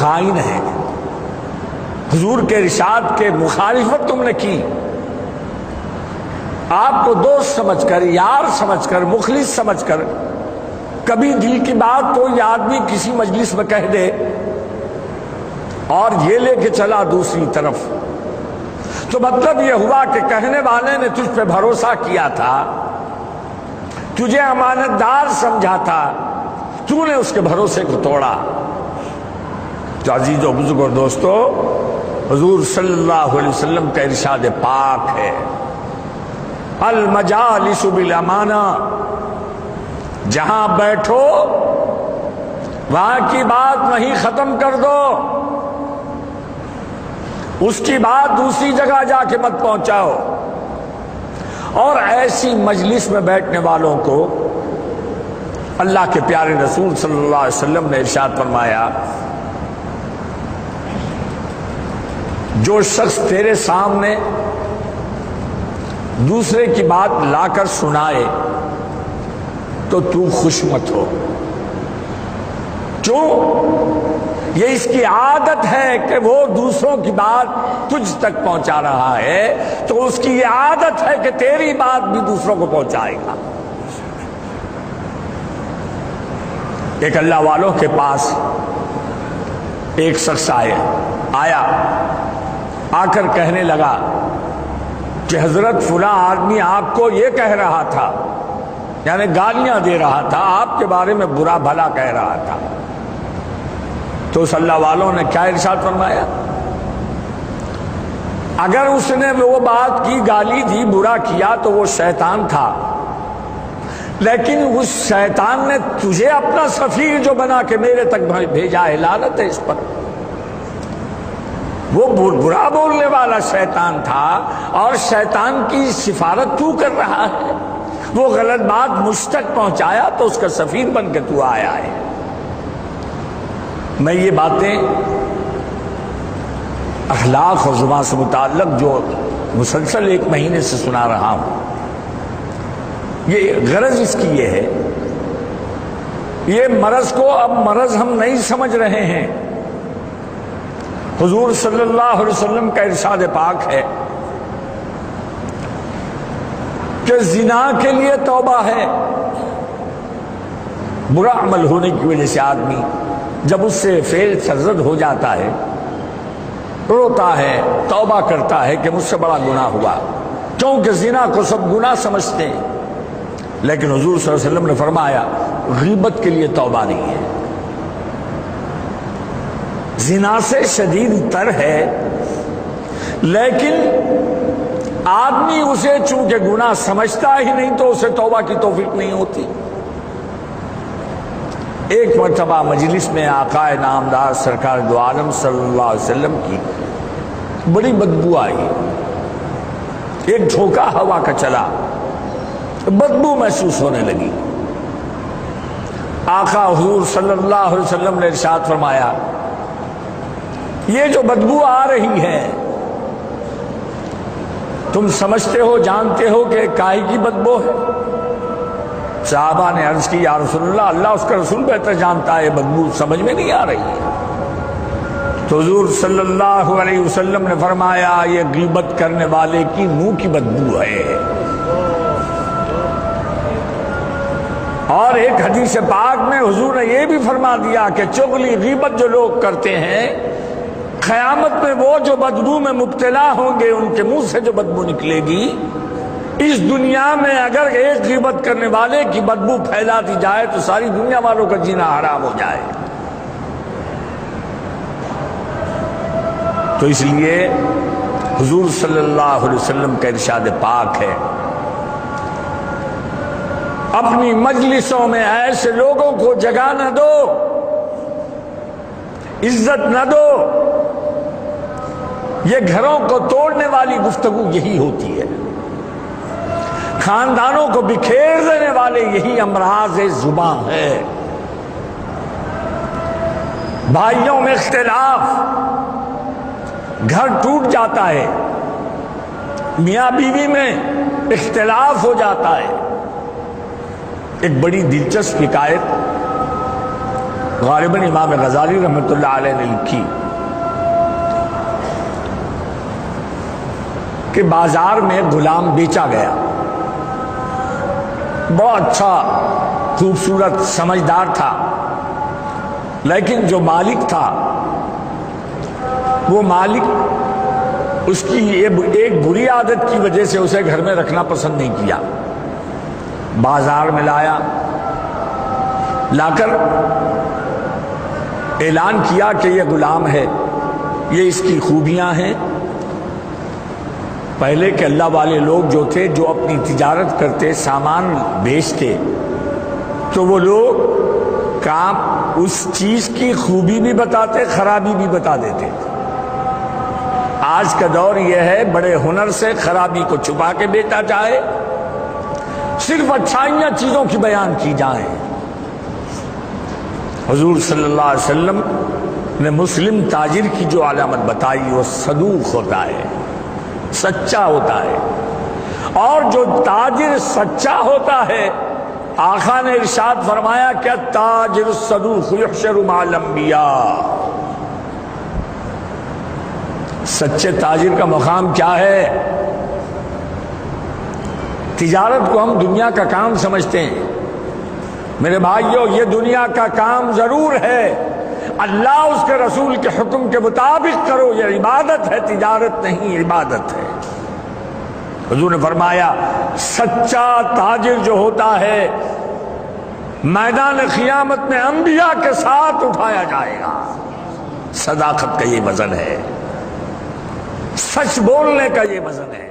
خائن ہے، حضور کے ارشاد کے مخالفت تم نے کی، آپ کو دوست سمجھ کر، یار سمجھ کر، مخلص سمجھ کر کبھی دل کی بات کوئی آدمی کسی مجلس میں کہہ دے اور یہ لے کے چلا دوسری طرف، تو مطلب یہ ہوا کہ کہنے والے نے تجھ پہ بھروسہ کیا تھا، تجھے امانت دار سمجھا تھا، تو نے اس کے بھروسے کو توڑا۔ تو عزیز و بزرگ اور دوستو، حضور صلی اللہ علیہ وسلم کا ارشاد پاک ہے، المجالس بالامانہ، جہاں بیٹھو وہاں کی بات وہیں ختم کر دو، اس کی بات دوسری جگہ جا کے مت پہنچاؤ۔ اور ایسی مجلس میں بیٹھنے والوں کو اللہ کے پیارے رسول صلی اللہ علیہ وسلم نے ارشاد فرمایا، جو شخص تیرے سامنے دوسرے کی بات لا کر سنائے تو تو خوش مت ہو، کیوں؟ یہ اس کی عادت ہے کہ وہ دوسروں کی بات تجھ تک پہنچا رہا ہے، تو اس کی یہ عادت ہے کہ تیری بات بھی دوسروں کو پہنچائے گا۔ ایک اللہ والوں کے پاس ایک شخص آیا، آ کر کہنے لگا کہ حضرت فلاں آدمی آپ کو یہ کہہ رہا تھا، یعنی گالیاں دے رہا تھا، آپ کے بارے میں برا بھلا کہہ رہا تھا۔ تو اس اللہ والوں نے کیا ارشاد فرمایا؟ اگر اس نے وہ بات کی، گالی دی، برا کیا، تو وہ شیطان تھا، لیکن اس شیطان نے تجھے اپنا سفیر جو بنا کے میرے تک بھیجا ہے، لعنت ہے اس پر۔ وہ برا بولنے والا شیطان تھا اور شیطان کی سفارت تو کر رہا ہے، وہ غلط بات مجھ تک پہنچایا تو اس کا سفیر بن کے تو آیا ہے۔ میں یہ باتیں اخلاق اور زبان سے متعلق جو مسلسل 1 مہینے سے سنا رہا ہوں، یہ غرض اس کی یہ ہے، یہ مرض کو اب مرض ہم نہیں سمجھ رہے ہیں۔ حضور صلی اللہ علیہ وسلم کا ارشاد پاک ہے کہ زنا کے لیے توبہ ہے، برا عمل ہونے کی وجہ سے آدمی جب اس سے فعل سرزد ہو جاتا ہے، روتا ہے، توبہ کرتا ہے کہ مجھ سے بڑا گناہ ہوا، کیونکہ زنا کو سب گناہ سمجھتے ہیں، لیکن حضور صلی اللہ علیہ وسلم نے فرمایا غیبت کے لیے توبہ نہیں ہے۔ زنا سے شدید تر ہے، لیکن آدمی اسے چونکہ گناہ سمجھتا ہی نہیں تو اسے توبہ کی توفیق نہیں ہوتی۔ ایک مرتبہ مجلس میں آقا نامدار سرکار دو عالم صلی اللہ علیہ وسلم کی بڑی بدبو آئی، ایک جھونکا ہوا کا چلا، بدبو محسوس ہونے لگی۔ آقا حضور صلی اللہ علیہ وسلم نے ارشاد فرمایا، یہ جو بدبو آ رہی ہے تم سمجھتے ہو، جانتے ہو کہ کاہے کی بدبو ہے؟ صحابہ نے عرض کی، یا رسول اللہ، اللہ اس کا رسول بہتر جانتا ہے، بدبو سمجھ میں نہیں آ رہی ہے۔ تو حضور صلی اللہ علیہ وسلم نے فرمایا، یہ غیبت کرنے والے کی منہ کی بدبو ہے۔ اور ایک حدیث پاک میں حضور نے یہ بھی فرما دیا کہ چغلی غیبت جو لوگ کرتے ہیں، قیامت میں وہ جو بدبو میں مبتلا ہوں گے، ان کے منہ سے جو بدبو نکلے گی، اس دنیا میں اگر ایک غیبت کرنے والے کی بدبو پھیلا دی جائے تو ساری دنیا والوں کا جینا حرام ہو جائے۔ تو اس لیے حضور صلی اللہ علیہ وسلم کا ارشاد پاک ہے، اپنی مجلسوں میں ایسے لوگوں کو جگہ نہ دو، عزت نہ دو۔ یہ گھروں کو توڑنے والی گفتگو یہی ہوتی ہے، خاندانوں کو بکھیر دینے والے یہی امراض زبان ہے۔ بھائیوں میں اختلاف، گھر ٹوٹ جاتا ہے، میاں بیوی میں اختلاف ہو جاتا ہے۔ ایک بڑی دلچسپ حکایت غالباً امام غزالی رحمۃ اللہ علیہ نے لکھی کہ بازار میں غلام بیچا گیا، بہت اچھا خوبصورت سمجھدار تھا، لیکن جو مالک تھا وہ مالک اس کی ایک بری عادت کی وجہ سے اسے گھر میں رکھنا پسند نہیں کیا۔ بازار میں لا کر اعلان کیا کہ یہ غلام ہے، یہ اس کی خوبیاں ہیں۔ پہلے کہ اللہ والے لوگ جو تھے، جو اپنی تجارت کرتے، سامان بیچتے، تو وہ لوگ کام اس چیز کی خوبی بھی بتاتے، خرابی بھی بتا دیتے۔ آج کا دور یہ ہے بڑے ہنر سے خرابی کو چھپا کے بیچا جائے، صرف اچھائیاں چیزوں کی بیان کی جائیں۔ حضور صلی اللہ علیہ وسلم نے مسلم تاجر کی جو علامت بتائی وہ صدوق ہوتا ہے، سچا ہوتا ہے، اور جو تاجر سچا ہوتا ہے آقا نے ارشاد فرمایا کہ تاجر الصدوق یحشر مع الانبیاء۔ سچے تاجر کا مقام کیا ہے؟ تجارت کو ہم دنیا کا کام سمجھتے ہیں، میرے بھائیوں یہ دنیا کا کام ضرور ہے، اللہ اس کے رسول کے حکم کے مطابق کرو، یہ عبادت ہے، تجارت نہیں، عبادت ہے۔ حضور نے فرمایا سچا تاجر جو ہوتا ہے میدان قیامت میں انبیاء کے ساتھ اٹھایا جائے گا۔ صداقت کا یہ وزن ہے، سچ بولنے کا یہ وزن ہے۔